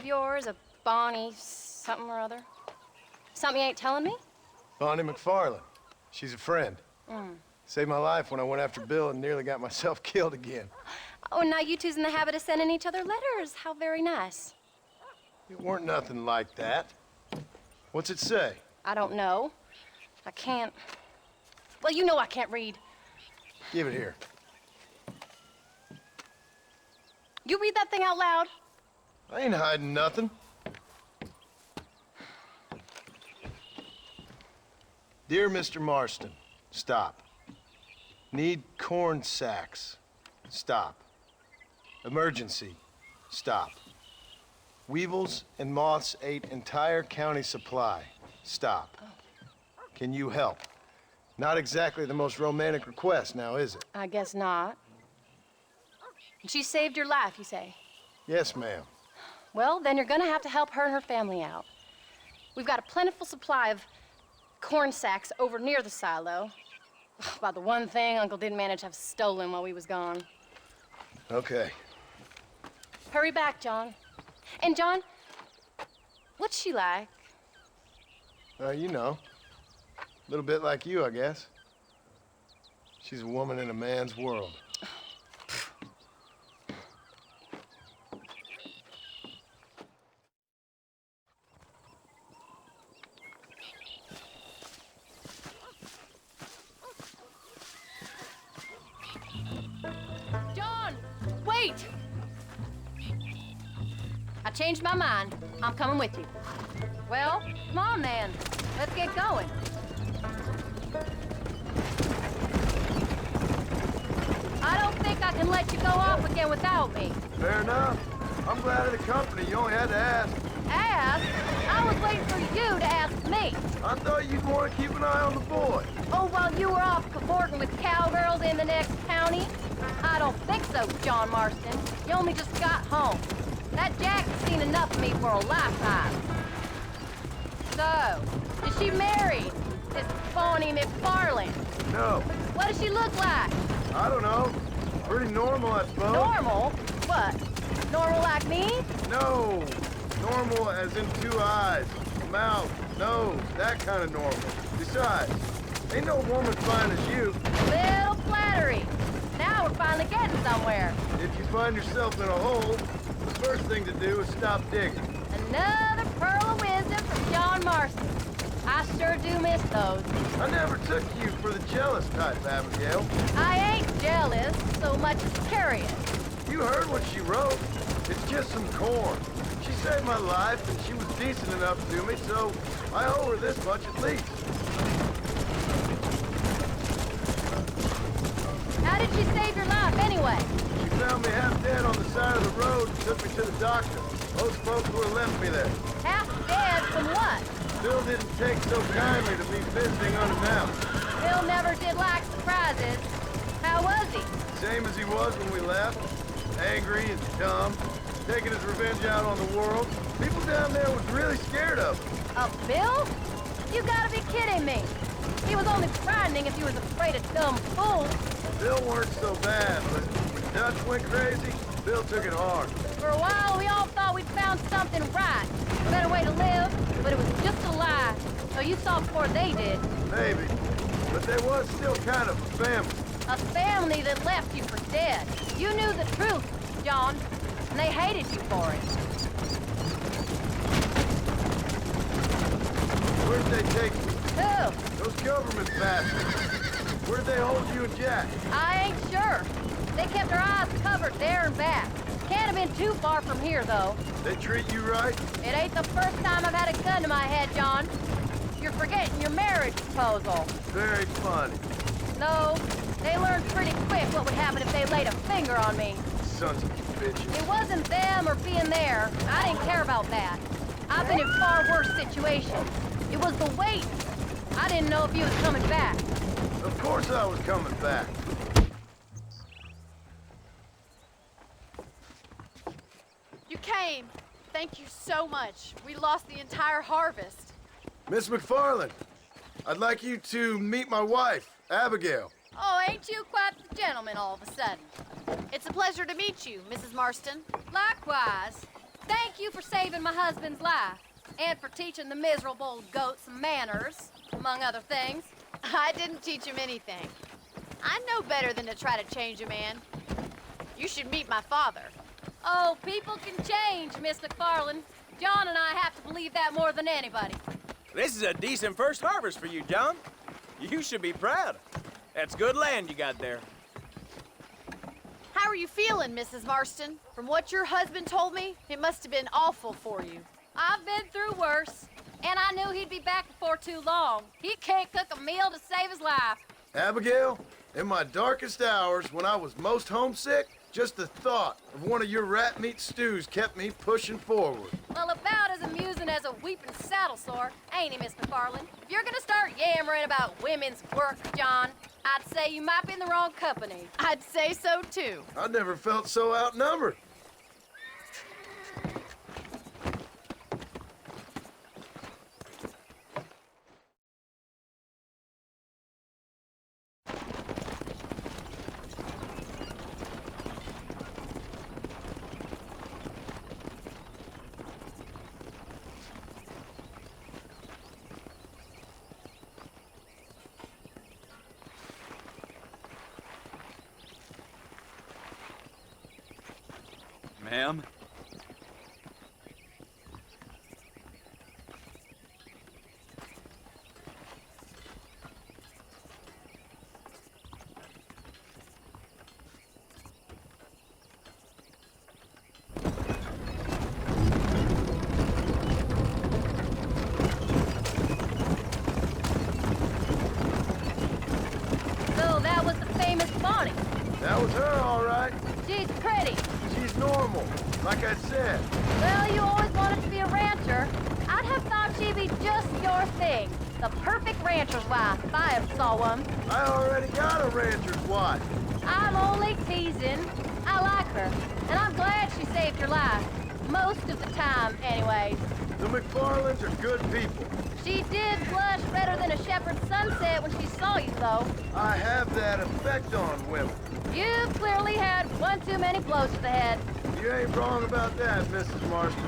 yours, a Bonnie something or other? Something you ain't telling me? Bonnie McFarland. She's a friend. Saved my life when I went after Bill and nearly got myself killed again. Oh, and now you two's in the habit of sending each other letters. How very nice. It weren't nothing like that. What's it say? I don't know. I can't... Well, you know I can't read. Give it here. You read that thing out loud? I ain't hiding nothing. Dear Mr. Marston, stop. Need corn sacks. Stop. Emergency. Stop. Weevils and moths ate entire county supply. Stop. Can you help? Not exactly the most romantic request now, is it? I guess not. She saved your life, you say? Yes, ma'am. Well, then you're gonna have to help her and her family out. We've got a plentiful supply of corn sacks over near the silo. About the one thing Uncle didn't manage to have stolen while we was gone. Okay. Hurry back, John. And John, what's she like? You know. A little bit like you, I guess. She's a woman in a man's world. John, wait! I changed my mind. I'm coming with you. Well, come on then. Let's get going. I don't think I can let you go off again without me. Fair enough. I'm glad of the company. You only had to ask. Ask? I was waiting for you to ask me. I thought you'd want to keep an eye on the boy. Oh, while you were off cavorting with cowgirls in the next county? I don't think so, John Marston. You only just got home. That Jack has seen enough of me for a lifetime. So, is she married? This Bonnie McFarland? No. What does she look like? I don't know. Pretty normal, I suppose. Normal? What? Normal like me? No. Normal as in 2 eyes, mouth, nose, that kind of normal. Besides, ain't no woman fine as you. Little flattery. Now we're finally getting somewhere. If you find yourself in a hole, the first thing to do is stop digging. Another pearl of wisdom from John Marston. I sure do miss those. I never took you for the jealous type, Abigail. I ain't jealous so much as curious. You heard what she wrote. It's just some corn. She saved my life, and she was decent enough to me, so I owe her this much at least. How did she save your life anyway? She found me half dead on the side of the road and took me to the doctor. Most folks would have left me there. Half dead from what? Bill didn't take so kindly to me visiting unannounced. Bill never did like surprises. How was he? Same as he was when we left. Angry and dumb. Taking his revenge out on the world. People down there was really scared of him. Of Bill? You gotta be kidding me. He was only frightening if you was afraid of dumb fools. Bill weren't so bad, but when Dutch went crazy, Bill took it hard. For a while, we all thought we'd found something right. A better way to live, but it was just a lie. So you saw before they did. Maybe. But they was still kind of a family. A family that left you for dead. You knew the truth, John, and they hated you for it. Where'd they take you? Who? Those government bastards. Where'd they hold you and Jack? I ain't sure. They kept their eyes covered there and back. Can't have been too far from here, though. They treat you right? It ain't the first time I've had a gun to my head, John. You're forgetting your marriage proposal. Very funny. No, they learned pretty quick what would happen if they laid a finger on me. Sons of bitches. It wasn't them or being there. I didn't care about that. I've been in far worse situations. It was the wait. I didn't know if you was coming back. Of course I was coming back. You came. Thank you so much. We lost the entire harvest. Miss McFarland, I'd like you to meet my wife, Abigail. Oh, ain't you quite the gentleman all of a sudden? It's a pleasure to meet you, Mrs. Marston. Likewise. Thank you for saving my husband's life and for teaching the miserable goat some manners, among other things. I didn't teach him anything. I know better than to try to change a man. You should meet my father. Oh, people can change, Miss McFarland. John and I have to believe that more than anybody. This is a decent first harvest for you, John. You should be proud. That's good land you got there. How are you feeling, Mrs. Marston? From what your husband told me, it must have been awful for you. I've been through worse, and I knew he'd be back before too long. He can't cook a meal to save his life. Abigail, in my darkest hours, when I was most homesick, just the thought of one of your rat meat stews kept me pushing forward. Well, about as amusing as a weeping saddle sore, ain't he, Miss McFarland? If you're gonna start yammering about women's work, John, I'd say you might be in the wrong company. I'd say so, too. I never felt so outnumbered. Ma'am? So that was the famous Bonnie. That was her, all right. She's pretty. She's normal, like I said. Well, you always wanted to be a rancher. I'd have thought she'd be just your thing. The perfect rancher's wife, if I ever saw one. I already got a rancher's wife. I'm only teasing. I like her, and I'm glad she saved your life. Most of the time, anyways. The McFarlands are good people. She did blush redder than a shepherd's sunset when she saw you, though. I have that effect on women. You've clearly had one too many blows to the head. You ain't wrong about that, Mrs. Marston.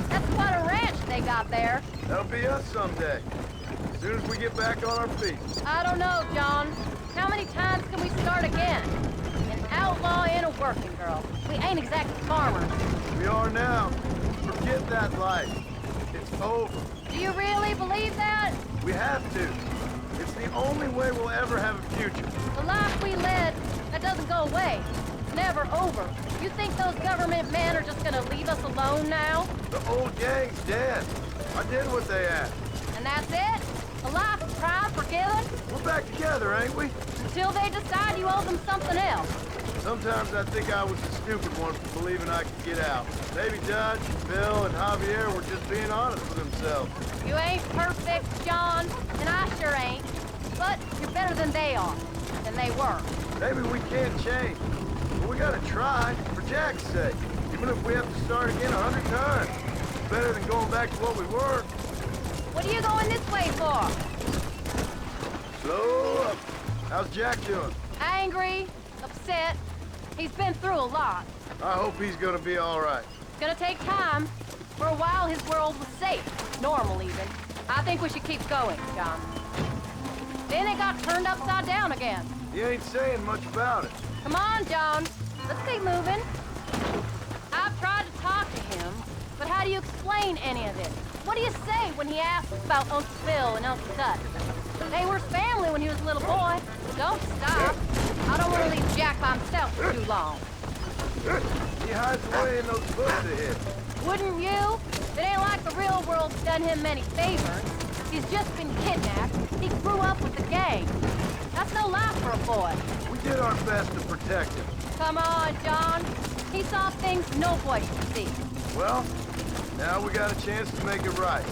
That's quite a ranch they got there. That'll be us someday. As soon as we get back on our feet. I don't know, John. How many times can we start again? An outlaw and a working girl. We ain't exactly farmers. We are now. Forget that life. It's over. Do you really believe that? We have to. It's the only way we'll ever have a future. The life we led, that doesn't go away. It's never over. You think those government men are just gonna leave us alone now? The old gang's dead. I did what they asked. And that's it? A life of crime forgiven? We're back together, ain't we? Until they decide you owe them something else. Sometimes I think I was the stupid one for believing I could get out. Maybe Dutch, Bill, and Javier were just being honest with themselves. You ain't perfect, John, and I sure ain't. But you're better than they are, than they were. Maybe we can't change, but we gotta try, for Jack's sake. Even if we have to start again 100 times. It's better than going back to what we were. What are you going this way for? Slow up. How's Jack doing? Angry, upset. He's been through a lot. I hope he's gonna be all right. It's gonna take time. For a while, his world was safe. Normal, even. I think we should keep going, John. Then it got turned upside down again. He ain't saying much about it. Come on, John. Let's keep moving. I've tried to talk to him, but how do you explain any of it? What do you say when he asks about Uncle Phil and Uncle Dutch? They were his family when he was a little boy. Don't stop. I don't want to leave Jack by himself for too long. He hides away in those bushes ahead. Wouldn't you? It ain't like the real world's done him many favors. He's just been kidnapped. He grew up with the gang. That's no life for a boy. We did our best to protect him. Come on, John. He saw things no boy should see. Well, now we got a chance to make it right.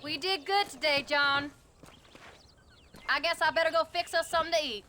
We did good today, John. I guess I better go fix us something to eat.